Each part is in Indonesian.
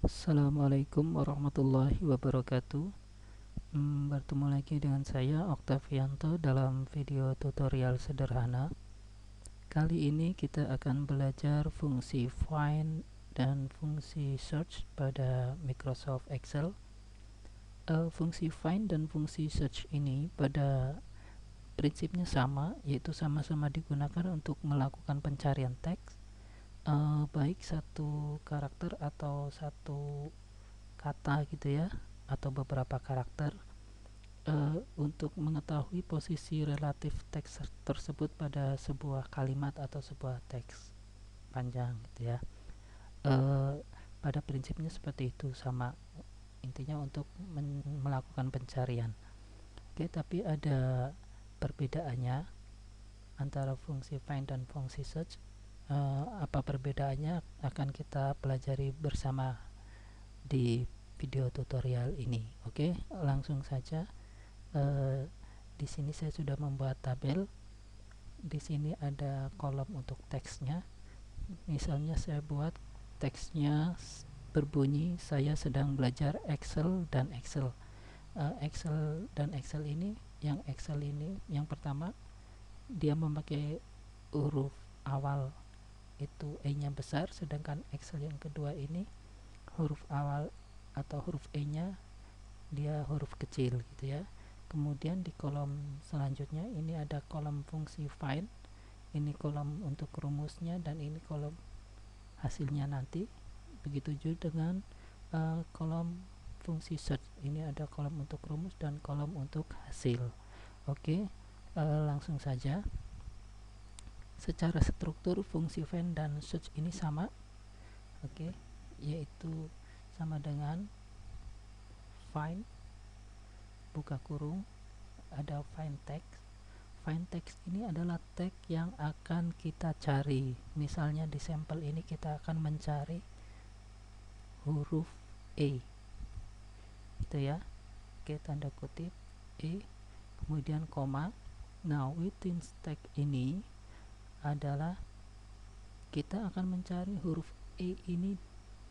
Assalamualaikum warahmatullahi wabarakatuh. Bertemu lagi dengan saya Oktavianto dalam video tutorial sederhana. Kali ini kita akan belajar fungsi find dan fungsi search pada Microsoft Excel. Fungsi find dan fungsi search ini pada prinsipnya sama, yaitu sama-sama digunakan untuk melakukan pencarian teks, baik satu karakter atau satu kata gitu ya, atau beberapa karakter, untuk mengetahui posisi relatif teks tersebut pada sebuah kalimat atau sebuah teks panjang gitu ya. Pada prinsipnya seperti itu, sama intinya untuk melakukan pencarian. Oke, tapi ada perbedaannya antara fungsi find dan fungsi search. Apa perbedaannya akan kita pelajari bersama di video tutorial ini. Oke, langsung saja. Di sini saya sudah membuat tabel. Di sini ada kolom untuk teksnya. Misalnya saya buat teksnya berbunyi saya sedang belajar Excel dan Excel. Excel dan Excel ini, yang pertama dia memakai huruf awal itu E-nya besar, sedangkan Excel yang kedua ini huruf awal atau huruf E-nya dia huruf kecil gitu ya. Kemudian di kolom selanjutnya ini ada kolom fungsi find, ini kolom untuk rumusnya, dan ini kolom hasilnya nanti. Begitu juga dengan kolom fungsi search, ini ada kolom untuk rumus dan kolom untuk hasil. Oke, langsung saja. Secara struktur fungsi find dan search ini sama, oke, yaitu sama dengan find buka kurung, ada find text. Find text ini adalah teks yang akan kita cari. Misalnya di sampel ini kita akan mencari huruf E, itu ya. Oke, tanda kutip E, kemudian koma. Nah, within text ini adalah kita akan mencari huruf E ini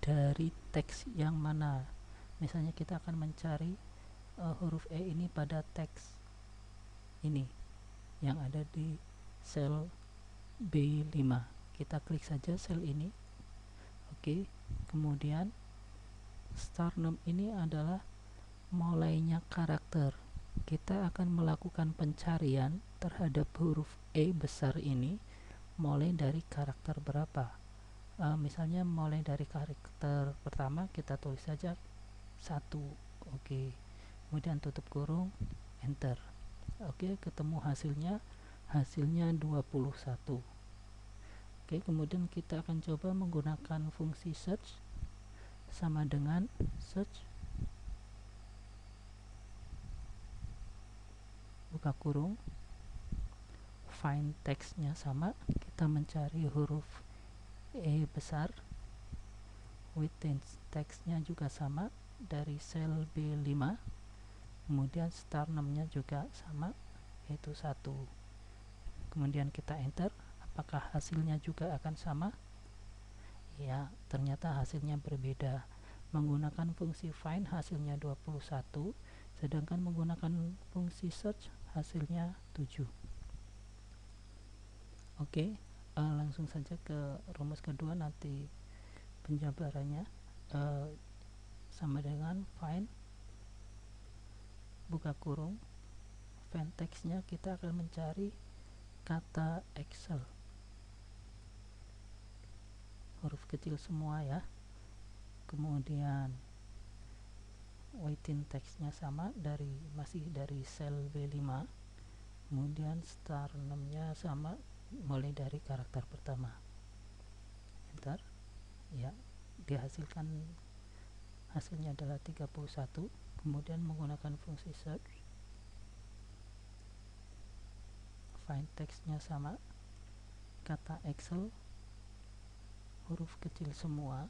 dari teks yang mana. Misalnya kita akan mencari huruf E ini pada teks ini yang ada di sel B5. Kita klik saja sel ini. Oke, kemudian start name ini adalah mulainya karakter. Kita akan melakukan pencarian terhadap huruf E besar ini mulai dari karakter berapa. Misalnya mulai dari karakter pertama, kita tulis saja 1. Oke, kemudian tutup kurung, enter. Oke, ketemu hasilnya 21. Oke, kemudian kita akan coba menggunakan fungsi search. Sama dengan search buka kurung, find text-nya sama, kita mencari huruf E besar, within text-nya juga sama dari sel B5, kemudian start name-nya juga sama, yaitu 1. Kemudian kita enter. Apakah hasilnya juga akan sama? Ya, ternyata hasilnya berbeda. Menggunakan fungsi find hasilnya 21, sedangkan menggunakan fungsi search hasilnya 7. Oke, langsung saja ke rumus kedua, nanti penjabarannya. Sama dengan find buka kurung, find text-nya kita akan mencari kata Excel, huruf kecil semua ya. Kemudian within text-nya sama, masih dari sel B5. Kemudian start name-nya sama, mulai dari karakter pertama. Enter. Ya, dihasilkan hasilnya adalah 31. Kemudian menggunakan fungsi search, find text-nya sama, kata Excel, huruf kecil semua.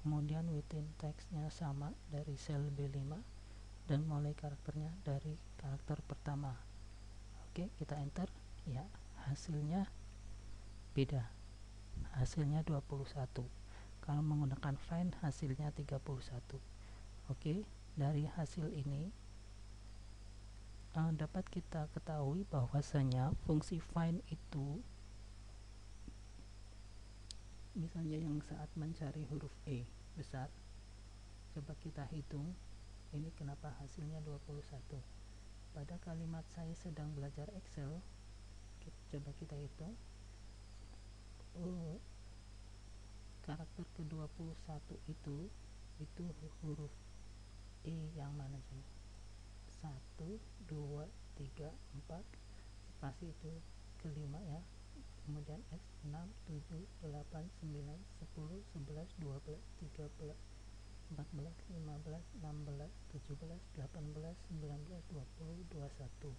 Kemudian within text-nya sama dari sel B5, dan mulai karakternya dari karakter pertama. Oke, kita enter. Ya, hasilnya beda. Hasilnya 21. kalau menggunakan find hasilnya 31. Oke, dari hasil ini dapat kita ketahui bahwasanya fungsi find itu misalnya yang saat mencari huruf E besar, coba kita hitung ini kenapa hasilnya 21. Pada kalimat saya sedang belajar Excel, coba kita hitung karakter ke-21 itu huruf E yang mana coba? 1, 2, 3, 4 spasi itu kelima ya, kemudian X 6, 7, 8, 9, 10, 11, 12, 13, 14, 15, 16, 17, 18, 19, 20, 21.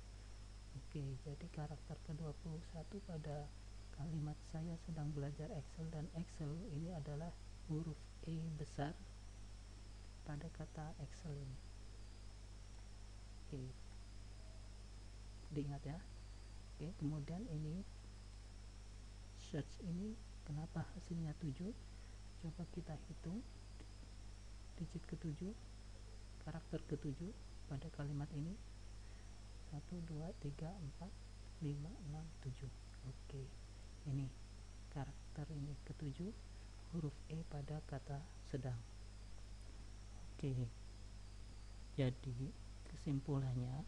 Oke, jadi karakter ke-21 pada kalimat saya sedang belajar Excel dan Excel ini adalah huruf E besar pada kata Excel ini. Oke, diingat ya. Oke, kemudian ini search ini kenapa hasilnya 7, coba kita hitung digit ke-7, karakter ke-7 pada kalimat ini 1, 2, 3, 4, 5, 6, 7. Oke, ini karakter ini ke-7 huruf E pada kata sedang. Oke, jadi kesimpulannya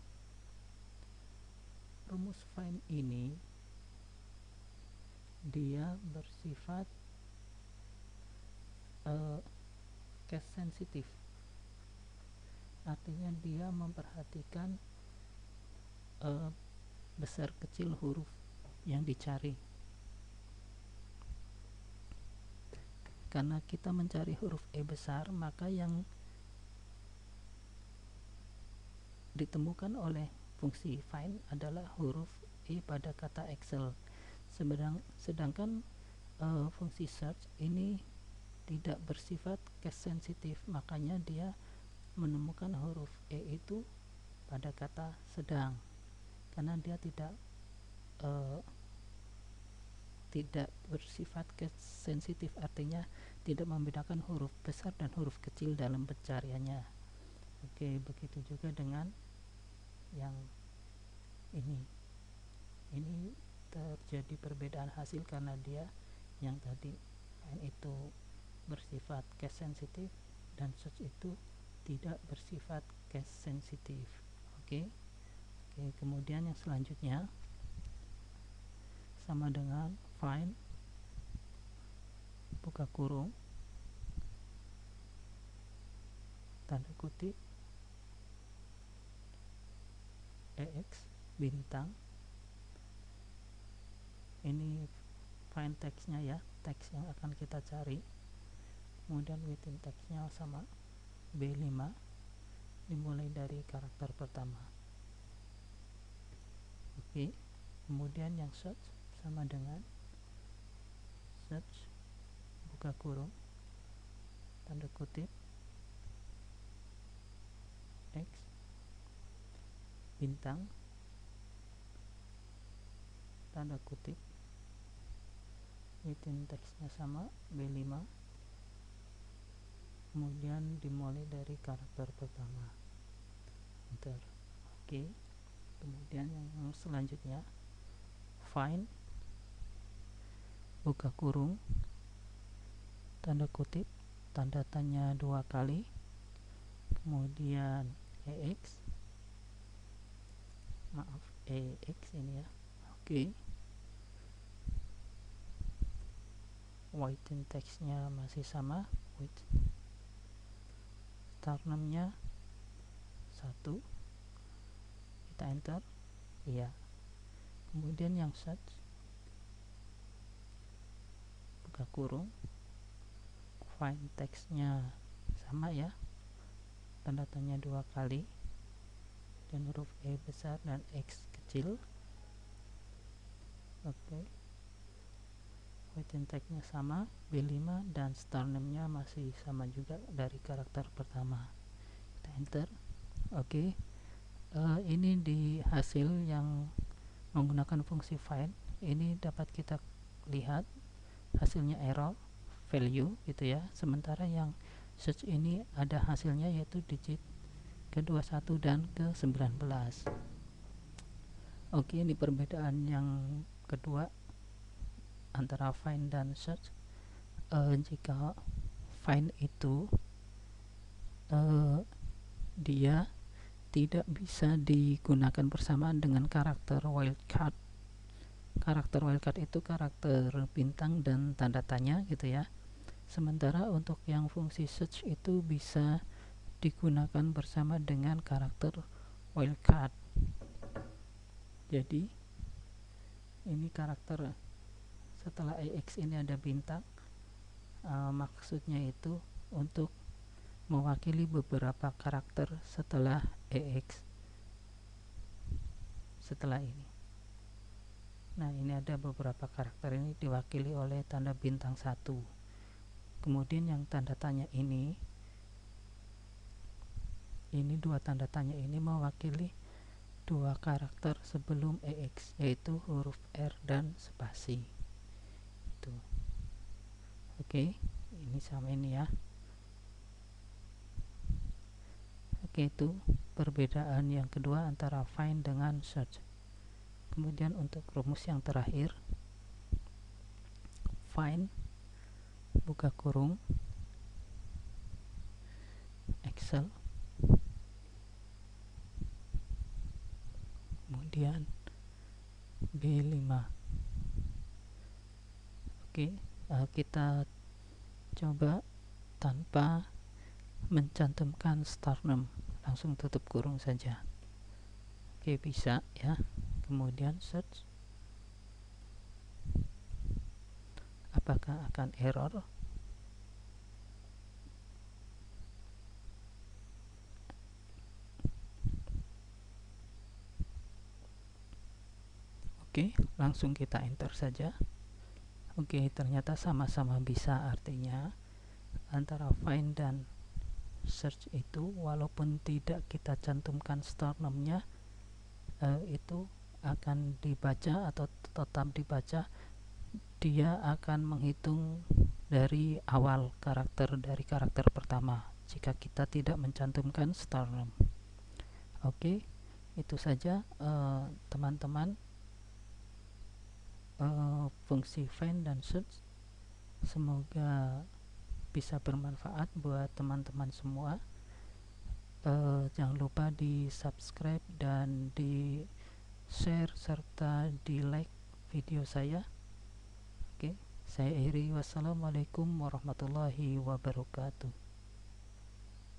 rumus find ini dia bersifat case sensitif, artinya dia memperhatikan besar kecil huruf yang dicari. Karena kita mencari huruf E besar, maka yang ditemukan oleh fungsi find adalah huruf E pada kata Excel. Sedangkan fungsi search ini tidak bersifat case sensitif, makanya dia menemukan huruf E itu pada kata sedang, karena dia tidak bersifat case sensitif, artinya tidak membedakan huruf besar dan huruf kecil dalam pencariannya. Oke, begitu juga dengan yang ini terjadi perbedaan hasil karena dia yang tadi find itu bersifat case sensitif dan search itu tidak bersifat case sensitif. Oke, kemudian yang selanjutnya sama dengan find buka kurung tanda kutip EX bintang, ini find text-nya ya, teks yang akan kita cari, kemudian within text-nya sama B5 dimulai dari karakter pertama. Oke, kemudian yang search sama dengan search buka kurung tanda kutip X bintang tanda kutip within text-nya sama B5, kemudian dimulai dari karakter pertama, enter. Oke, kemudian yang selanjutnya find buka kurung tanda kutip tanda tanya 2 kali, kemudian EX ini ya. Oke, within text-nya masih sama, with start name-nya 1, kita enter, iya. Kemudian yang search buka kurung find text-nya sama ya, tanda tanya 2 kali dan huruf E besar dan X kecil. Oke, within text-nya sama B5 dan start name-nya masih sama juga dari karakter pertama, kita enter. Oke, ini di hasil yang menggunakan fungsi find ini dapat kita lihat hasilnya error, value gitu ya, sementara yang search ini ada hasilnya yaitu digit ke-21 dan ke-19. Oke, ini perbedaan yang kedua antara find dan search. Jika find itu dia tidak bisa digunakan bersamaan dengan karakter wildcard. Karakter wildcard itu karakter bintang dan tanda tanya gitu ya. Sementara untuk yang fungsi search itu bisa digunakan bersama dengan karakter wildcard. Jadi ini karakter setelah EX ini ada bintang, maksudnya itu untuk mewakili beberapa karakter setelah EX setelah ini. Nah, ini ada beberapa karakter ini diwakili oleh tanda bintang 1. Kemudian yang tanda tanya ini dua tanda tanya ini mewakili dua karakter sebelum EX, yaitu huruf R dan spasi. Itu. Oke, ini sama ini ya. Oke, itu perbedaan yang kedua antara find dengan search. Kemudian untuk rumus yang terakhir, find buka kurung Excel, kemudian B5. Oke, kita coba tanpa mencantumkan start name, langsung tutup kurung saja. Oke, bisa ya. Kemudian search, apakah akan error? Oke, langsung kita enter saja. Oke, ternyata sama-sama bisa, artinya antara find dan search itu walaupun tidak kita cantumkan start name-nya, itu akan dibaca atau tetap dibaca. Dia akan menghitung dari awal dari karakter pertama jika kita tidak mencantumkan start name. Oke, itu saja teman-teman, fungsi find dan search. Semoga bisa bermanfaat buat teman-teman semua. Jangan lupa di subscribe dan di share serta di like video saya. Oke, saya akhiri. Wassalamualaikum warahmatullahi wabarakatuh.